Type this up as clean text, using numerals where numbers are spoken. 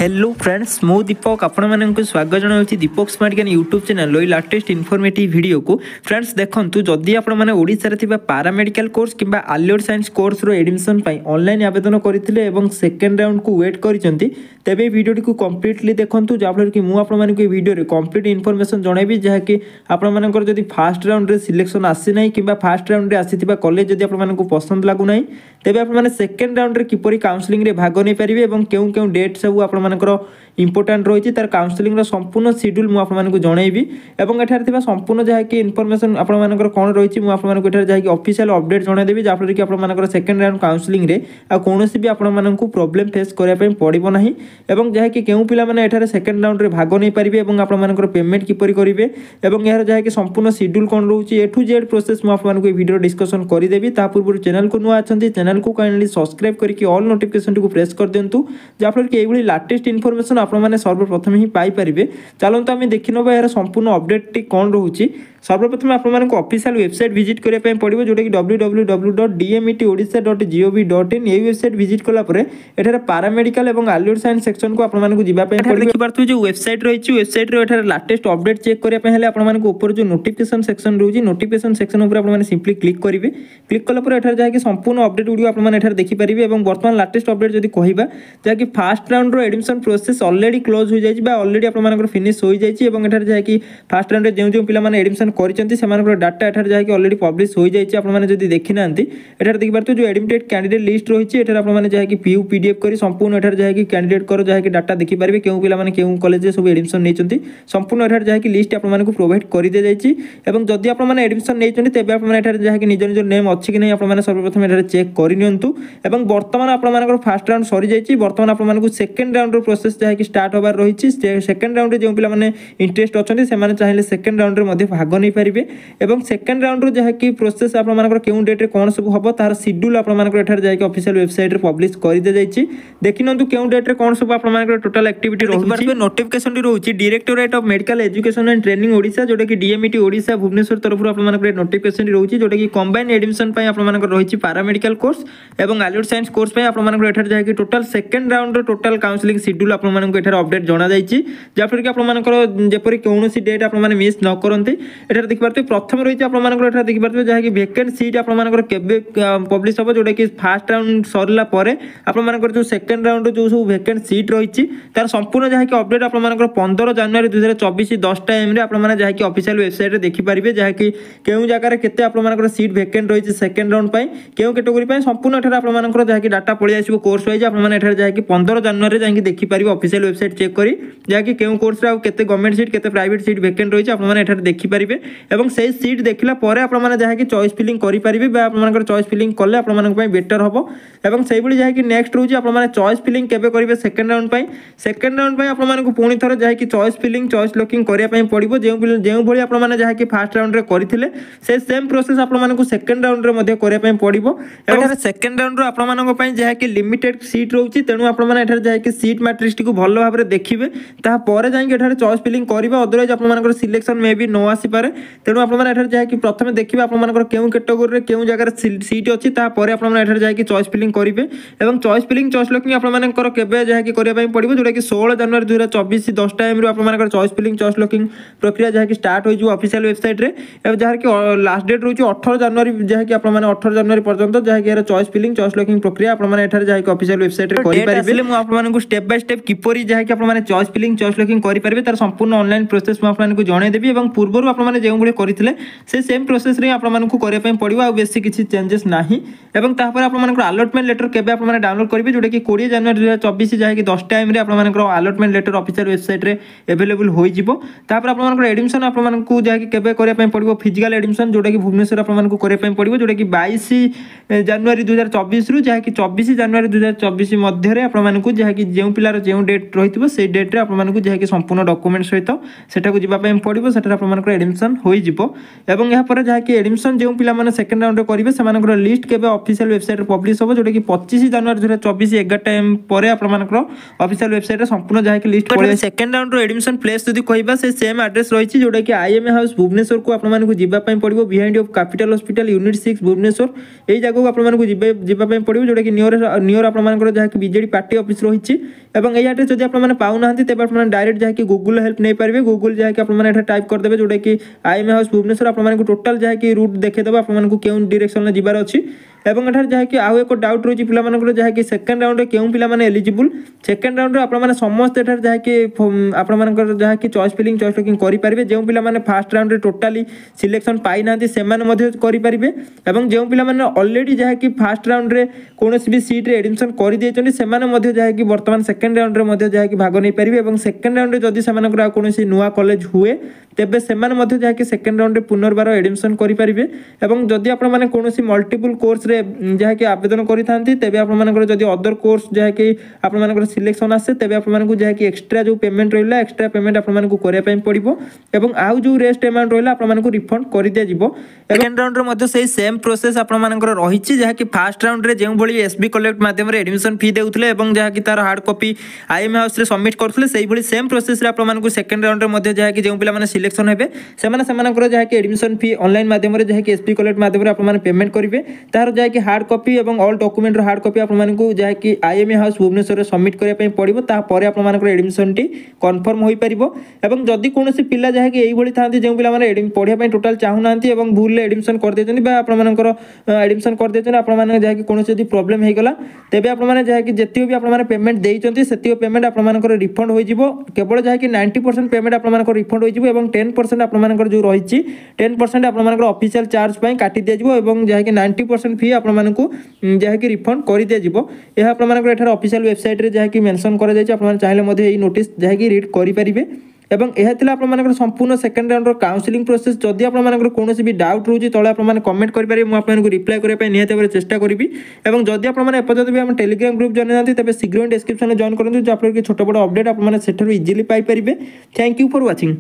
Hello friends मु दीपक आपको स्वागत जनाऊँ दीपक स्मार्ट ज्ञान YouTube channel latest informative video को फ्रेंड्स देखंतु जदि आपने ओडिशा रे थिबा पारामेडिकल कोर्स किंबा आलियोर साइंस कोर्स रो एडमिशन पाई ऑनलाइन आवेदन करथिले एवं सेकंड राउंड को वेट करिसंती तेबे वीडियो को कंप्लीटली देखंतु जाफल कि मु आपन मानक वीडियो रे कंप्लीट इनफॉरमेशन जणाइबी जहा कि आपन मानकर जदि फर्स्ट राउंड रे सिलेक्शन आसी नै किंबा फर्स्ट राउंड रे आसीथिबा कॉलेज जदि आपन मानक पसंद लागु नै तेबे आपन माने सेकंड राउंड रे किपरि काउंसलिंग रे भाग नै परिबे एवं केउ केउ डेट सब आपन मानकर इंपोर्टेंट रही तार काउंसलिंग संपूर्ण शेड्यूल मुझे जनइबी और एठार संपूर्ण जहाँकि इनफॉरमेशन आपंकर कौन रही मुझे जहाँकि ऑफिशियल अपडेट जनईदेवी जहाँफल कि आपंकर सेकेंड राउंड काउंसलिंग कौन भी आपको प्रोब्लेम फेस करने पड़ो ना और जहाँकि क्यों पिला सेकेंड राउंड में भाग नहीं पारे और आपंकर पेमेंट किपर करेंगे और यार जहाँकि संपूर्ण शेड्यूल कौन रोचे ए टू जेड प्रोसेस मुझे वीडियो डिस्कसन करदेवी ता पूर्व चैनल को नुआ अच्छा चैनल को काइंडली सब्सक्राइब करके ऑल नोटिफिकेशन को प्रेस कर दिंतु जहाँफल कि ये लाटेस्ट इनफॉरमेशन आपने सर्वप्रथम ही पाइपर चलते आम देखी ना यार संपूर्ण अपडेट कौन रोचे सर्वप्रथम आपको ऑफिशियल वेबसाइट विजिट करने पड़ो जोटा कि www.dmetodisha.gov.in ये वेबसाइट विजिट कलापर एठार पारामेडिकल और आलियोर साइंस सेक्शन को आपको जावाई देखिए जो वेबसाइट रही वेबसाइट लाटेस्ट अपडेट चेक करने आपको ऊपर जो नोटिफिकेशन सेक्शन रोज नोटिफिकेशन सेक्शन उपर सिंपली क्लिक करेंगे क्लिक कलापर एठार जहाँकि संपूर्ण अपडेट गुड़ी आप देखिपारे और बर्तमान लाटेस्ट अपडेट जब कहवा जहाँकि fast round admission process already close हो जाए ऑलरेडी आप फिनिश हो जाए जहाँकि फास्ट राउंड जो जो पिला एडमिशन कर डाटा एठार जहाँकि ऑलरेडी पब्लिश हो जाए आपने जब देखी ना एठार देखिए जो एडमिटेड कैंडिडेट लिस्ट रही है आपने जहाँकि पीयू पीडीएफ कर संपूर्ण एठार जहाँकि कैंडिडेट कर जहाँकि डाटा देखिपारे क्यों पिला क्यों कॉलेज सब एडमिशन नहीं संपूर्ण एठार जहाँकि लिस्ट आपको प्रोवाइड कर दी जाए जदि आपने एडमिशन नहीं तेज आप जहाँकि निज निज नेम अच्छी कि नहीं आपने सर्वप्रथम एठार चेक करनियंतु एवं बर्तमान आपंकर फास्ट राउंड सरी जाइए बर्तमान आपको सेकेंड राउंड प्रोसेस जहाँकि स्टार्ट होबार रही सेकेंड राउंड जो पिला इंटरेस्ट अच्छा से चाहिए सेकेंड राउंड में भाग नहीं पारे और सेकेंड राउंड जहाँकि प्रोसेस आपंकर क्यों डेट्रे कौन सब हम तार शेड्यूल आपंकर जहाँकि ऑफिशियल वेबसाइट रे पब्लिश कर दी जाए देखी ना क्यों डेट्रे कौन सब आपंकर टोटल एक्टिविटी रही नोटिफिकेशन रोचे directorate of medical education and training Odisha जोटा कि डीएमईटी ओडिशा भुवनेश्वर तरफ आपंकर नोटिफिकेशन रोचे जोटा कि कंबाइन एडमिशन आपंकर रही पारामेडिकल कोर्स और आलियोर साइंस कोर्स आपंकर जहाँकि total second round total counselling schedule आपको अपडेट जना जाए जहाँफल कि आपंकर जपरी कौन डेट आप मिस न करते एठार देखिए प्रथम रही है देखिए जहाँकि वेकेंट सीट आपंकर पब्लिश हम जोटा कि फास्ट राउंड सरला आपंकर जो सेकेंड राउंड जो सब वेकेंट सीट रही तार संपूर्ण जहाँकि अपडेट आपंकर 15 जनवरी 2024 10 टाइम आपने जहाँकि ऑफिशियल वेबसाइट रे देखिपारे जहाँकि क्यों जगह केते आपंकर सीट वेकेंट रही सेकेंड राउंड क्यों कैटेगोरी संपूर्ण एठार आपंकर जहाँकि डाटा पलि आसो कोर्स वाइज आपने जहाँकि 15 जनवरी जहाँकि देखिपारे ऑफिशियल वेबसाइट चेक करी जहाँकि क्यों कोर्स केते गवर्नमेंट सीट केते प्राइवेट सीट वेकेंट रही आपने देखिपारे और से सीट देखला आपने जहाँकि चॉइस फिलिंग करेंगे आप चॉइस फिलिंग कले आप बेटर हम और से जहाँकि नेक्स्ट रोज आपने चॉइस फिलिंग केबे करेंगे सेकेंड राउंड सेकेंड राउंड आपको पुणी थर जहाँकि चॉइस फिलिंग चॉइस लॉकिंग करने पड़ो जो भाई आपने जहाँकि फास्ट राउंड करते से सेम प्रोसेस आपको सेकेंड राउंड में करने पड़ो और सेकेंड राउंड आपंप जहाँकि लिमिटेड सीट रोचे तेणु आपने जहाँकि सीट मैट्रिक्स को भल भाव में देखिए तापर जाए चॉइस फिलिंग करेंगे अदरवाइज आप सिलेक्शन मे भी न आसीपे तेणु आपने जहाँकि प्रथम देखिए आपंकर क्यों कैटेगोरी क्यों जगह सीट अच्छी तापर आपने जहाँकि चॉइस फिलिंग करेंगे और चॉइस फिलिंग चॉइस लॉकिंग आपंकर केबे जहाँकि करने पड़ो जोटा कि 16 जनवरी 2024 10 टाइम आपंकर चॉइस फिलिंग चॉइस लॉकिंग प्रक्रिया जहाँकि स्टार्ट हो ऑफिशियल वेबसाइट रे जहाँकि लास्ट डेट रोचे 18 जनवरी जहाँकि आपने 18 जनवरी पर्यंत जहाँकि यार चॉइस फिलिंग चॉइस लॉकिंग प्रक्रिया आपने जहाँकि ऑफिशियल वेबसाइट रे करेंगे आपको स्टेप बाय स्टेप किपरि जहाँकि आपने चॉइस फिलिंग चॉइस लॉकिंग करेंगे तार संपूर्ण ऑनलाइन प्रोसेस आपको जनईदेवी और पूर्व आपने जो भाई करते से सेम प्रोसेस रे आपको करने पड़ो आ बेसी किसी चेंजेस नहीं और आपंकर अलॉटमेंट लेटर केबे आपने डाउनलोड करेंगे जोटा कि 20 जनवरी 2024 जहाँकि 10 टाइम आपंकर अलॉटमेंट लेटर ऑफिशियल वेबसाइट रे अवेलेबल होपर आपंकर एडमिशन आपको जहाँकि केबे करने पड़ो फिजिकल एडमिशन जोटा कि भुवनेश्वर आपको करने पड़ो जोटा कि 22 जनवरी 2024 रु जहाँकि 24 जनवरी 2024 मध्य आपको जहाँकि जो पिलार जो डेट रही से डेट्रे आपको जहाँकि संपूर्ण डॉक्यूमेंट सहित सेटा जावाई पड़ो से आपंकर एडमिशन ସିଲେକ୍ସନ୍ ହୋଇଯିବ ଏବଂ ଏହାପରେ ଯାହାକି ଏଡମିସନ୍ ଯେଉଁ ପିଲାମାନେ ସେକେଣ୍ଡ ରାଉଣ୍ଡରେ କରିବେ ସେମାନଙ୍କର ଲିଷ୍ଟ କେବେ ଅଫିସିଆଲ ୱେବସାଇଟ୍ରେ ପବ୍ଲିଶ ହେବ ଯେଉଁଟାକି 25 ଜାନୁଆରୀ 2024 11 ଟାଇମ୍ ପରେ ଆପଣମାନଙ୍କର ଅଫିସିଆଲ ୱେବସାଇଟ୍ରେ ସମ୍ପୂର୍ଣ୍ଣ ଯାହାକି ଲିଷ୍ଟ ପଳେଇ ସେକେଣ୍ଡ ରାଉଣ୍ଡର ଏଡମିସନ୍ ପ୍ଲେସ୍ ଯଦି କହିବା ସେ ସେମ୍ ଆଡ୍ରେସ୍ ରହିଛି ଯେଉଁଟାକି IMA ହାଉସ୍ ଭୁବନେଶ୍ୱରକୁ ଆପଣମାନଙ୍କୁ ଯିବା ପାଇଁ ପଡ଼ିବ behind of capital hospital unit 6 Bhubaneswar এই জায়গাକୁ ଆପଣମାନଙ୍କୁ ଯିବା ପାଇଁ ପଡ଼ିବ ଯେଉଁଟାକି ନିୟର ଆପଣମାନଙ୍କର ଯାହାକି ବିଜେଡି ପାର୍ଟି ଅଫିସ୍ ରହିଛି ଏବଂ এই ଆଡ୍ରେସ୍ ଯଦି ଆପଣମାନେ ପାଉନାହାନ୍ତି ତେବେ ଆପଣମାନେ ଡାଇରେକ୍ଟ ଯାହାକି ଗୁଗୁଲ ହେଲ୍ପ ନେଇପାରିବେ ଗୁଗୁଲ ଯାହାକି ଆପଣମାନେ ଏଠାରେ ଟାଇପ୍ କରିଦେବେ ଯେଉଁଟାକି IMA ହାଉସ୍ ଭୁବନେଶ୍ୱର ଆପଣମାନଙ୍କୁ ଟୋଟାଲ୍ ଯାହାକି ରୁଟ୍ ଦେଖେଇଦେବ ଆପଣମାନଙ୍କୁ କେଉଁ ଡିରେକ୍ସନରେ ଯିବାର ଅଛି এবং এটার যাকে আউ এক ডাউট রয়েছে পিলামানଙ୍କର যাকে সেকেন্ড রাউন্ডে কেউ পিলামানে এলিজিবল সেকেন্ড রাউন্ডে আপনার সমস্ত এটার যাকে আপনার যাকে চয়েস ফিলিং চয়েস লকিং করে পারিবে যে পিলামানে ফার্স্ট রাউন্ডে টোটালি সিলেকশন পাই না সেমানে মধ্যে করে পারিবে এবং যে পিলামানে অলরেডি যাকে ফার্স্ট রাউন্ডে কোনসি বি সিট্রে এডমিশন করে দিয়েছেন সেমানে মধ্যে যাকে বর্তমান সেকেন্ড রাউন্ডে মধ্যে যাকে ভাগ নেই পারিবে এবং সেকেন্ড রাউন্ডে যদি সেমানଙ୍କର ଆଉ কোনসি নূয়া কলেজ হুয়ে তেবে সেমানে মধ্যে যাকে সেকেন্ড রাউন্ডে পুনর্বার এডমিশন করে পারিবে এবং যদি আপনার কোনসি মল্টিপল কোর্সরে ଯାହାକି ଆବେଦନ କରିଥାନ୍ତି ତେବେ ଆପଣମାନଙ୍କର ଯଦି ଅଦର କୋର୍ସ ଯାହାକି ଆପଣମାନଙ୍କର ସିଲେକ୍ସନ୍ ଆସେ ତେବେ ଆପଣମାନଙ୍କୁ ଯାହାକି ଏକ୍ସଟ୍ରା ଯେଉଁ ପେମେଣ୍ଟ ରହିଲା ଏକ୍ସଟ୍ରା ପେମେଣ୍ଟ ଆପଣମାନଙ୍କୁ କରିବା ପାଇଁ ପଡ଼ିବ ଏବଂ ଆଉ ଯେଉଁ ରେଷ୍ଟ ଆମାଉଣ୍ଟ ରହିଲା ଆପଣମାନଙ୍କୁ ରିଫଣ୍ଡ କରିଦିଆଯିବ ସେକେଣ୍ଡ ରାଉଣ୍ଡରେ ମଧ୍ୟ ସେଇ ସେମ୍ ପ୍ରୋସେସ୍ ଆପଣମାନଙ୍କର ରହିଛି ଯାହାକି ଫାର୍ଷ୍ଟ ରାଉଣ୍ଡରେ ଯେଉଁଭଳି SB କଲେକ୍ଟ ମାଧ୍ୟମରେ ଏଡମିସନ୍ ଫି ଦେଉଥିଲେ ଏବଂ ଯାହାକି ତାର ହାର୍ଡ କପି IMA ହାଉସ୍ରେ ସବମିଟ୍ କରୁଥିଲେ ସେଇଭଳି ସେମ୍ ପ୍ରୋସେସ୍ରେ ଆପଣମାନଙ୍କୁ ସେକେଣ୍ଡ ରାଉଣ୍ଡରେ ମଧ୍ୟ ଯାହାକି ଯେଉଁ ପିଲାମାନେ ସିଲେକ୍ସନ୍ ହେବେ ସେମାନେ ସେମାନଙ୍କର ଯାହାକି ଏଡମିସନ୍ ଫି ଅନଲାଇନ୍ ମାଧ୍ୟମରେ ଯାହାକି SB କଲେକ୍ଟ ମାଧ୍ୟମରେ ଆପଣମାନେ ପେମେଣ୍ଟ କରିବେ ତାହାର ଯାହାକି ହାର୍ଡ কপি এবং অল ডকুমেন্টর হার্ড কপি আপনার যাকি IMA হাউস ভুবনেশ্বর সবমিট করা পড়ব তাপরে আপনার এডমিশনটি কনফর্ম হয়ে পার এবং যদি কোণী পিলা যাকি এইভাবে থাকে যে পিলা মানে পড়া টোটাল চাহু না এবং ভুলে এডমিশন করে দিয়েছেন বা আপনার এডমিশন করে দিয়েছেন আপনার যাকি কোণী যদি প্রোবলেম হয়ে গলা তেবে আপনার যাকি যেত বি আপনার পেমেন্ট দিয়েছেন সেত পেমেন্ট আপনার রিফন্ড হয়ে যাব কেবল যাকি 90% পেমেন্ট আপনার রিফন্ড হয়ে যাব এবং 10% আপনার যে রয়েছে 10% আপনার অফিসিয়াল চার্জ কাটি দিয়া এবং যাকি 90% ফি আপনার ଯାହାକି ରିଫଣ୍ଡ କରିଦିଆଯିବ ଏହା ଆପଣମାନଙ୍କର ଏଠାରେ ଅଫିସିଆଲ ୱେବସାଇଟ୍ରେ ଯାହାକି ମେନସନ୍ କରାଯାଇଛି ଆପଣମାନେ ଚାହିଁଲେ ମଧ୍ୟ ଏହି ନୋଟିସ୍ ଯାହାକି ରିଡ୍ କରିପାରିବେ ଏବଂ ଏହା ଥିଲା ଆପଣମାନଙ୍କର ସମ୍ପୂର୍ଣ୍ଣ ସେକେଣ୍ଡ ରାଉଣ୍ଡର କାଉନସିଲିଂ ପ୍ରୋସେସ୍ ଯଦି ଆପଣମାନଙ୍କର କୌଣସି ବି ଡାଉଟ୍ ରହୁଛି ତଳେ ଆପଣମାନେ କମେଣ୍ଟ କରିପାରିବେ ମୁଁ ଆପଣଙ୍କୁ ରିପ୍ଲାଏ କରିବା ପାଇଁ ନିହାତି ଭାବରେ ଚେଷ୍ଟା କରିବି ଏବଂ ଯଦି ଆପଣମାନେ ଏପର୍ଯ୍ୟନ୍ତ ବି ଆମ ଟେଲିଗ୍ରାମ ଗ୍ରୁପ୍ ଜଏନ୍ ନାହାନ୍ତି ତେବେ ଶୀଘ୍ର ଡିସ୍କ୍ରିପ୍ସନରେ ଜଏନ୍ କରନ୍ତୁ ଯାହାଫଳରେ କି ଛୋଟ ବଡ଼ ଅପଡେଟ୍ ଆପଣମାନେ ସେଠାରୁ ଇଜିଲି ପାଇପାରିବେ ଥ୍ୟାଙ୍କ ୟୁ ଫର୍ ୱାଚିଂ।